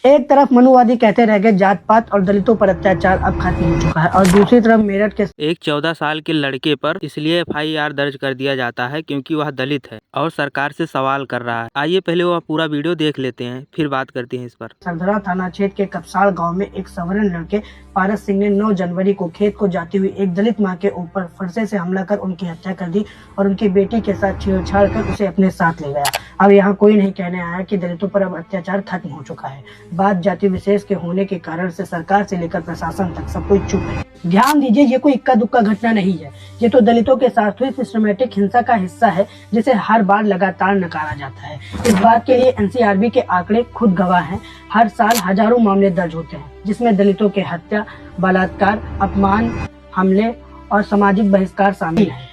एक तरफ मनुवादी कहते रह गए जात पात और दलितों पर अत्याचार अब खत्म हो चुका है, और दूसरी तरफ मेरठ के एक 14 साल के लड़के पर इसलिए एफआईआर दर्ज कर दिया जाता है क्योंकि वह दलित है और सरकार से सवाल कर रहा है। आइए पहले वह पूरा वीडियो देख लेते हैं, फिर बात करते हैं इस पर। सरधरा थाना क्षेत्र के कपसाड़ गांव में एक सवर्ण लड़के पारस सिंह ने 9 जनवरी को खेत को जाती हुई एक दलित मां के ऊपर फरसे से हमला कर उनकी हत्या कर दी और उनकी बेटी के साथ छेड़छाड़ कर उसे अपने साथ ले गया। अब यहाँ कोई नहीं कहने आया कि दलितों पर अब अत्याचार खत्म हो चुका है। बात जाति विशेष के होने के कारण से सरकार से लेकर प्रशासन तक सब कोई चुप है। ध्यान दीजिए, ये कोई इक्का दुक्का घटना नहीं है, ये तो दलितों के साथ हुई सिस्टमेटिक हिंसा का हिस्सा है जिसे हर बार लगातार नकारा जाता है। इस बात के लिए एनसीआरबी के आंकड़े खुद गवाह हैं। हर साल हजारों मामले दर्ज होते हैं जिसमें दलितों के हत्या, बलात्कार, अपमान, हमले और सामाजिक बहिष्कार शामिल है।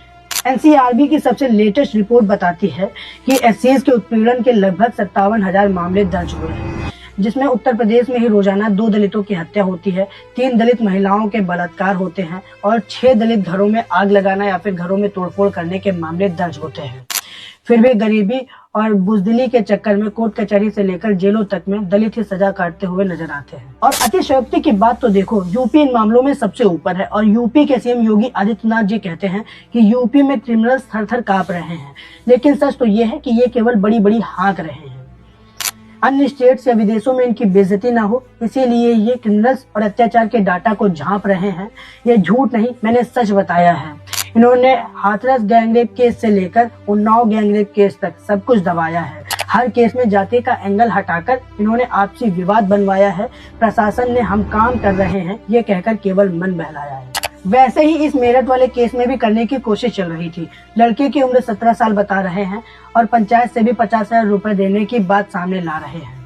एनसीआरबी की सबसे लेटेस्ट रिपोर्ट बताती है कि एससीएस के उत्पीड़न के लगभग 57,000 मामले दर्ज हुए हैं, जिसमें उत्तर प्रदेश में ही रोजाना 2 दलितों की हत्या होती है, 3 दलित महिलाओं के बलात्कार होते हैं और 6 दलित घरों में आग लगाना या फिर घरों में तोड़फोड़ करने के मामले दर्ज होते हैं। फिर भी गरीबी और बुजदिली के चक्कर में कोर्ट कचहरी से लेकर जेलों तक में दलित ही सजा काटते हुए नजर आते हैं। और अतिशयोक्ति की बात तो देखो, यूपी इन मामलों में सबसे ऊपर है और यूपी के सीएम योगी आदित्यनाथ जी कहते हैं कि यूपी में क्रिमिनल्स थर थर कांप रहे हैं, लेकिन सच तो ये है कि ये केवल बड़ी बड़ी हाँक रहे हैं। अन्य स्टेट्स या विदेशों में इनकी बेइज्जती ना हो, इसीलिए ये क्रिमिनल्स और अत्याचार के डाटा को झांप रहे हैं। ये झूठ नहीं, मैंने सच बताया है। इन्होंने हाथरस गैंगरेप केस से लेकर उन्नाव गैंगरेप केस तक सब कुछ दबाया है। हर केस में जाति का एंगल हटाकर इन्होंने आपसी विवाद बनवाया है। प्रशासन ने हम काम कर रहे हैं ये कहकर केवल मन बहलाया है। वैसे ही इस मेरठ वाले केस में भी करने की कोशिश चल रही थी। लड़के की उम्र 17 साल बता रहे हैं और पंचायत से भी 50,000 रुपए देने की बात सामने ला रहे हैं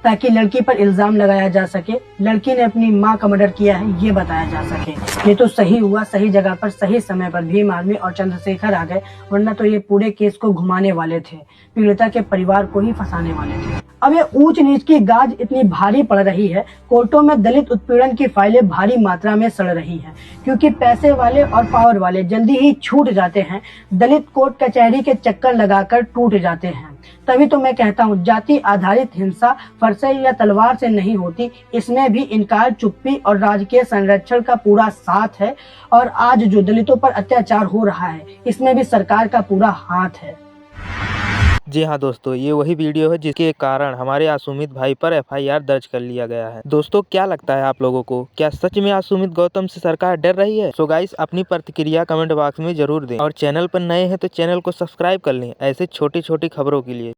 ताकि लड़की पर इल्जाम लगाया जा सके। लड़की ने अपनी मां का मर्डर किया है ये बताया जा सके। ये तो सही हुआ, सही जगह पर सही समय पर भीम आर्मी और चंद्रशेखर आ गए, वरना तो ये पूरे केस को घुमाने वाले थे, पीड़िता के परिवार को ही फंसाने वाले थे। अब ये ऊंच नीच की गाज इतनी भारी पड़ रही है, कोर्टों में दलित उत्पीड़न की फाइलें भारी मात्रा में सड़ रही हैं, क्योंकि पैसे वाले और पावर वाले जल्दी ही छूट जाते हैं। दलित कोर्ट कचहरी के चक्कर लगाकर टूट जाते हैं। तभी तो मैं कहता हूँ, जाति आधारित हिंसा फरसे या तलवार से नहीं होती, इसमें भी इनकार, चुप्पी और राजकीय संरक्षण का पूरा साथ है। और आज जो दलितों पर अत्याचार हो रहा है इसमें भी सरकार का पूरा हाथ है। जी हाँ दोस्तों, ये वही वीडियो है जिसके कारण हमारे आसुमित भाई पर एफआईआर दर्ज कर लिया गया है। दोस्तों क्या लगता है आप लोगों को, क्या सच में आसुमित गौतम से सरकार डर रही है? सो गाइस, अपनी प्रतिक्रिया कमेंट बॉक्स में जरूर दें और चैनल पर नए हैं तो चैनल को सब्सक्राइब कर लें ऐसे छोटी छोटी खबरों के लिए।